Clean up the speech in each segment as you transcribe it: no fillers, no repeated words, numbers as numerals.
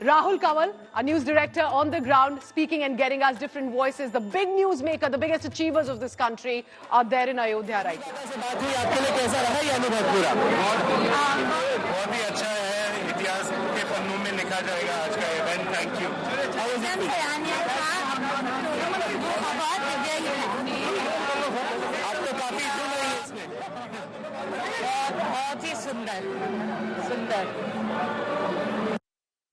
Rahul Kawal, our news director on the ground, speaking and getting us different voices. The big newsmaker, the biggest achievers of this country are there in Ayodhya right now. बहुत ही अच्छा है, इतिहास के पन्नों में लिखा जाएगा आज का इवेंट. Thank you. आपको काफी धूम रही है इसमें. बहुत ही सुंदर सुंदर.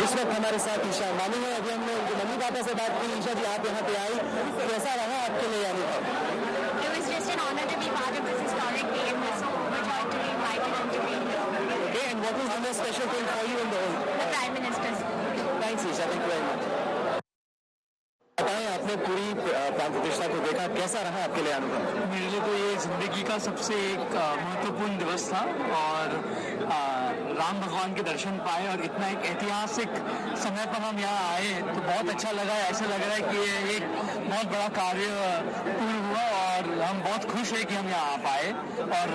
इस वक्त हमारे साथ ईशा अंबानी है. अभी हमने उनकी मम्मी पापा से बात की. ईशा जी, आप यहाँ पे आई, कैसा रहा आपके लिए आने का? It was just an honor to be part of this historic day, and we're so overjoyed to be invited and to be here. Okay, and what was the most special thing for you in the whole? The Prime Minister's. Thanks, Isha. Thank you very much. बताएं, आपने पूरी प्राण प्रतिष्ठा को देखा, कैसा रहा आपके लिए अनुभव? मेरे लिए तो ये जिंदगी का सबसे एक महत्वपूर्ण दिवस था और राम भगवान के दर्शन पाए और इतना एक ऐतिहासिक समय पर हम यहाँ आए तो बहुत अच्छा लगा. ऐसा लग रहा है कि ये एक बहुत बड़ा कार्य पूर्ण हुआ और हम बहुत खुश हैं कि हम यहाँ आ पाए और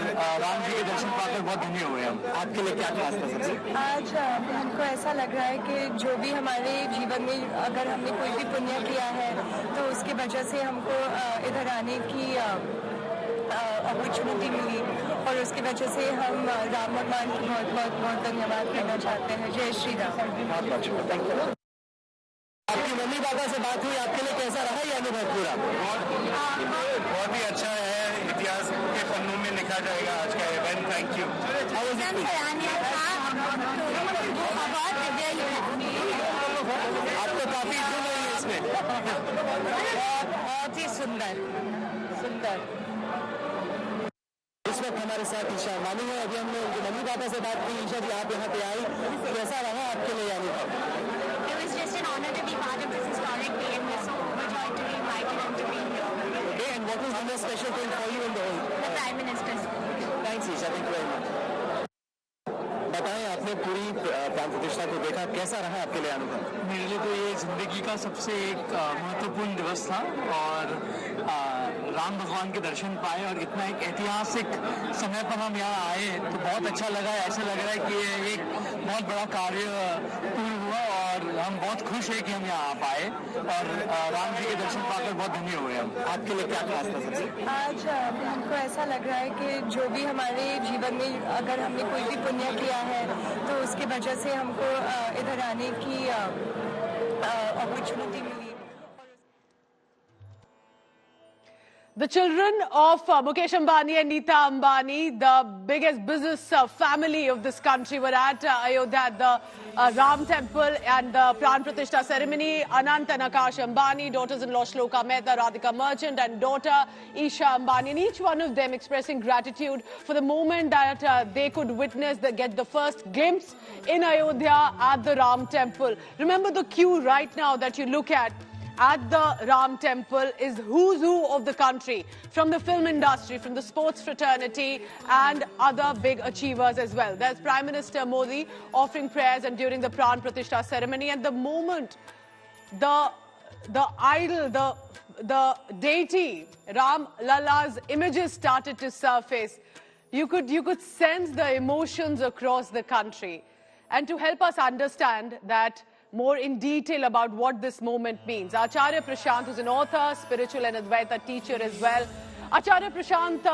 राम जी के दर्शन पाकर बहुत धन्य हुए. हम आपके लिए क्या खास था सबसे? आज हमको ऐसा लग रहा है कि जो भी हमारे जीवन में अगर हमने कोई भी पुण्य किया है तो उसके वजह से हमको इधर आने की अपॉर्चुनिटी मिली और उसकी वजह से हम राम भगवान की बहुत बहुत बहुत धन्यवाद करना चाहते हैं. जय श्री राम. आपकी मम्मी पापा से बात हुई, आपके लिए कैसा रहा ये अनुभव पूरा? बहुत ही अच्छा है, इतिहास के पन्नों में लिखा जाएगा आज का इवेंट. Thank you. आपको काफी धूम रही है इसमें. बहुत ही सुंदर सुंदर. इस वक्त हमारे साथ ईशा अंबानी है. अभी हमने उनकी मम्मी पापा से बात की. ईशा जी, आप यहाँ पे आई, कैसा रहा आपके लिए आने का? It was just an honor to be part of this historic day, and we're so overjoyed to be invited and to be here. Okay, and what was the most special thing for you in the whole? The Prime Minister's. Thanks, Isha. Thank you very much. बताएं, आपने पूरी प्राण प्रतिष्ठा को देखा, कैसा रहा आपके लिए अनुभव? मेरे लिए तो ये जिंदगी का सबसे एक महत्वपूर्ण दिवस था और राम भगवान के दर्शन पाए और इतना एक ऐतिहासिक समय पर हम यहाँ आए तो बहुत अच्छा लगा. ऐसा लग रहा है कि ये एक बहुत बड़ा कार्य पूर्ण हुआ और हम बहुत खुश हैं कि हम यहाँ आ पाए और राम जी के दर्शन पाकर बहुत धन्य हुए. हम आपके लिए क्या खास था सबसे? आज हमको ऐसा लग रहा है कि जो भी हमारे जीवन में अगर हमने कोई भी पुण्य किया है तो उसके वजह से हमको इधर आने की अपॉर्चुनिटी मिली. The children of Mukesh Ambani and Nita Ambani, the biggest business family of this country, were at Ayodhya at the Ram Temple and the Pran Pratishtha ceremony. Anant and Akash Ambani, daughters-in-law Shloka Mehta, Radhika Merchant and daughter Isha Ambani. And each one of them expressing gratitude for the moment that they could witness, get the first glimpse in Ayodhya at the Ram Temple. Remember the queue right now that you look at the Ram Temple is who's who of the country, from the film industry, from the sports fraternity and other big achievers as well. There's Prime Minister Modi offering prayers and during the Pran Pratishtha ceremony, and the moment the idol, the deity, Ram Lalla's images started to surface, you could sense the emotions across the country. And to help us understand that more in detail about what this moment means, Acharya Prashant, who's an author, spiritual and Advaita teacher as well. Acharya Prashant,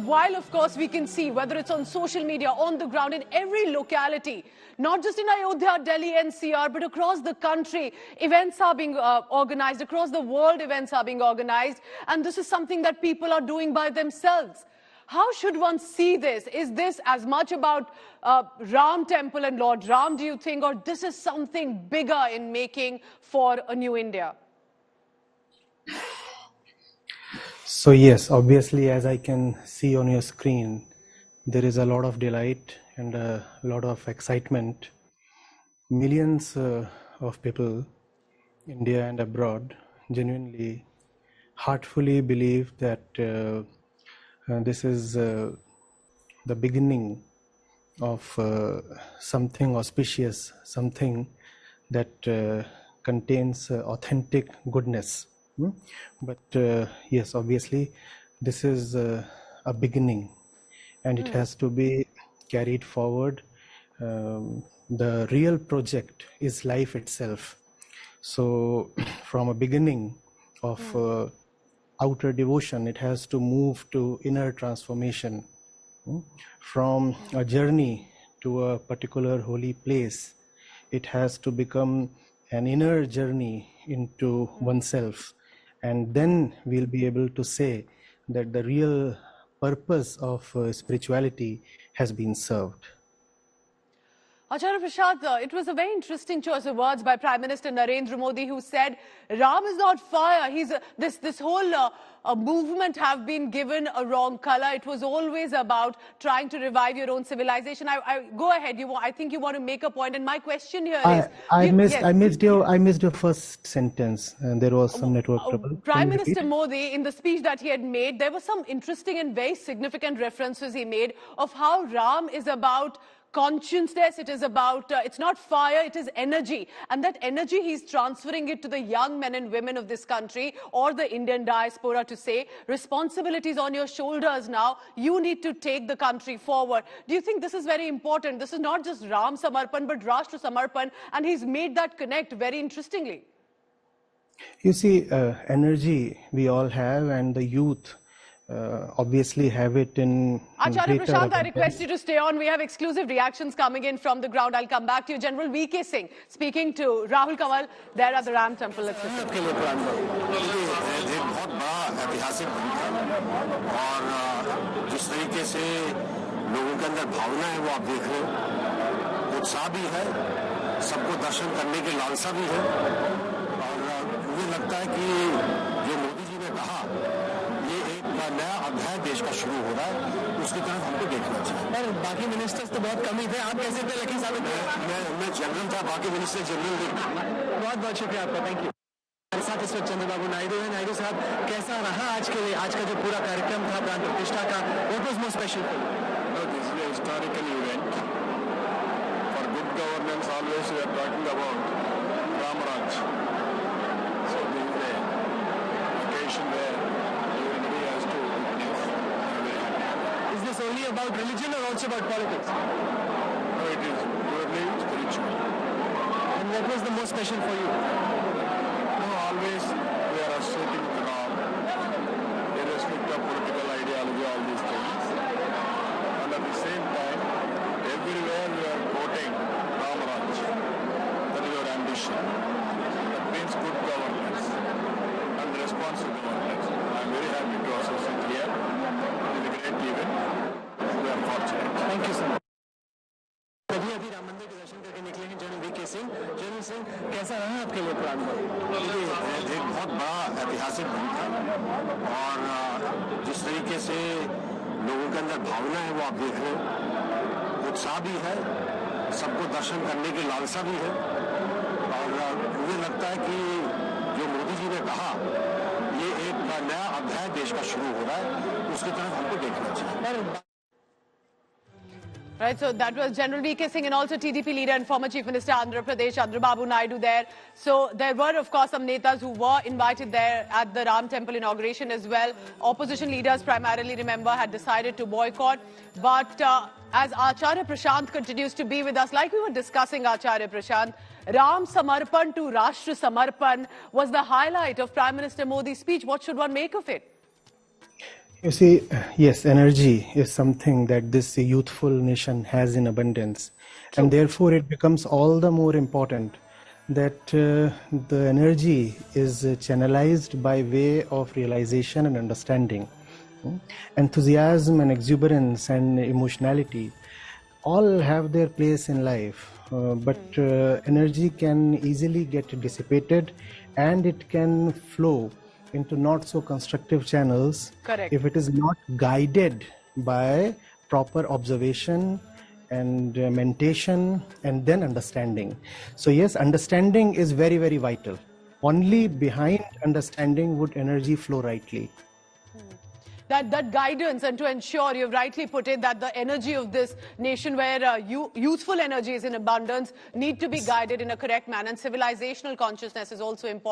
while of course we can see whether it's on social media, on the ground, in every locality, not just in Ayodhya, Delhi, NCR, but across the country, events are being organized, across the world events are being organized, and this is something that people are doing by themselves. How should one see this? Is this as much about Ram Temple and Lord Ram, do you think, or this is something bigger in making for a new India? So yes, obviously, as I can see on your screen, there is a lot of delight and a lot of excitement. Millions of people, India and abroad, genuinely, heartfully believe that this is the beginning of something auspicious, something that contains authentic goodness. But yes, obviously, this is a beginning, and it has to be carried forward the real project is life itself. So from a beginning of outer devotion, it has to move to inner transformation. From a journey to a particular holy place, it has to become an inner journey into oneself. And then we'll be able to say that the real purpose of spirituality has been served. Acharya Prashad, it was a very interesting choice of words by Prime Minister Narendra Modi, who said Ram is not fire. This whole movement have been given a wrong color. It was always about trying to revive your own civilization. Go ahead. I think you want to make a point, and my question here is: I missed your first sentence, and there was some network trouble. Prime Minister Modi, in the speech that he had made, there were some interesting and very significant references he made of how Ram is about consciousness. It is about, it's not fire, it is energy. And that energy, he's transferring it to the young men and women of this country, or the Indian diaspora, to say, responsibilities on your shoulders now. You need to take the country forward. Do you think this is very important? This is not just Ram Samarpan, but Rashtra Samarpan. And he's made that connect very interestingly. You see, energy we all have, and the youth obviously have it in Acharya Prashant, I request you to stay on. We have exclusive reactions coming in from the ground. I'll come back to you. General V.K. Singh speaking to Rahul Kanwal there at the Ram Temple. Let's listen. बहुत बड़ा ऐतिहासिक दिन था, और जिस तरीके से लोगों के अंदर भावना है वो आप देख रहे हो, उत्साह भी है, सबको दर्शन करने की लालसा भी है, और मुझे लगता है कि जो मोदी जी ने कहा, नया अध्याय देश का शुरू हो रहा है, उसकी तरफ हमको देखना चाहिए। और बाकी मिनिस्टर्स तो बहुत कम ही थे, आप कैसे थे लकी साहब? मैं जनरल था, बाकी मिनिस्टर जनरल थे। बहुत बहुत शुक्रिया आपका, थैंक यू। हमारे साथ इस वक्त चंद्रबाबू नायडू हैं। नायडू साहब, कैसा रहा आज का जो पूरा कार्यक्रम था प्राण प्रतिष्ठा का? What was most special? This is a historical event for good governance. Always we are talking about Ramraj, so this is a occasion where only about religion or also about politics? No, it is purely spiritual. And what was the most special for you? No, always we are associating with Ram, irrespective of political ideology, all these things. And at the same time, everywhere we are quoting Ramaraj. That is our ambition. That means good governance and responsible governance. I am very happy to associate here. It is a great event. Thank you so much. अभी राम मंदिर के दर्शन करके निकले हैं general VK. Singh. General Singh, कैसा रहा आपके लिए प्राण? एक बहुत बड़ा ऐतिहासिक दिन था, और जिस तरीके से लोगों के अंदर भावना है वो आप देख रहे हो, उत्साह भी है, सबको दर्शन करने की लालसा भी है, और मुझे लगता है कि जो मोदी जी ने कहा, ये एक नया अध्याय देश का शुरू हो रहा है, उसकी तरफ हमको देखना चाहिए। Right, so that was General V.K. Singh, and also TDP leader and former Chief Minister Andhra Pradesh, Chandrababu Naidu there. So there were, of course, some netas who were invited there at the Ram Temple inauguration as well. Opposition leaders primarily, remember, had decided to boycott. But as Acharya Prashant continues to be with us, like we were discussing, Acharya Prashant, Ram Samarpan to Rashtra Samarpan was the highlight of Prime Minister Modi's speech. What should one make of it? You see, yes, energy is something that this youthful nation has in abundance. True. And therefore it becomes all the more important that the energy is channelized by way of realization and understanding. Enthusiasm and exuberance and emotionality all have their place in life, but energy can easily get dissipated, and it can flow into not so constructive channels. Correct. If it is not guided by proper observation and mentation and then understanding. So yes, understanding is very, very vital. Only behind understanding would energy flow rightly. That guidance, and to ensure, you've rightly put it, that the energy of this nation, where youthful energy is in abundance, need to be guided in a correct manner, and civilizational consciousness is also important.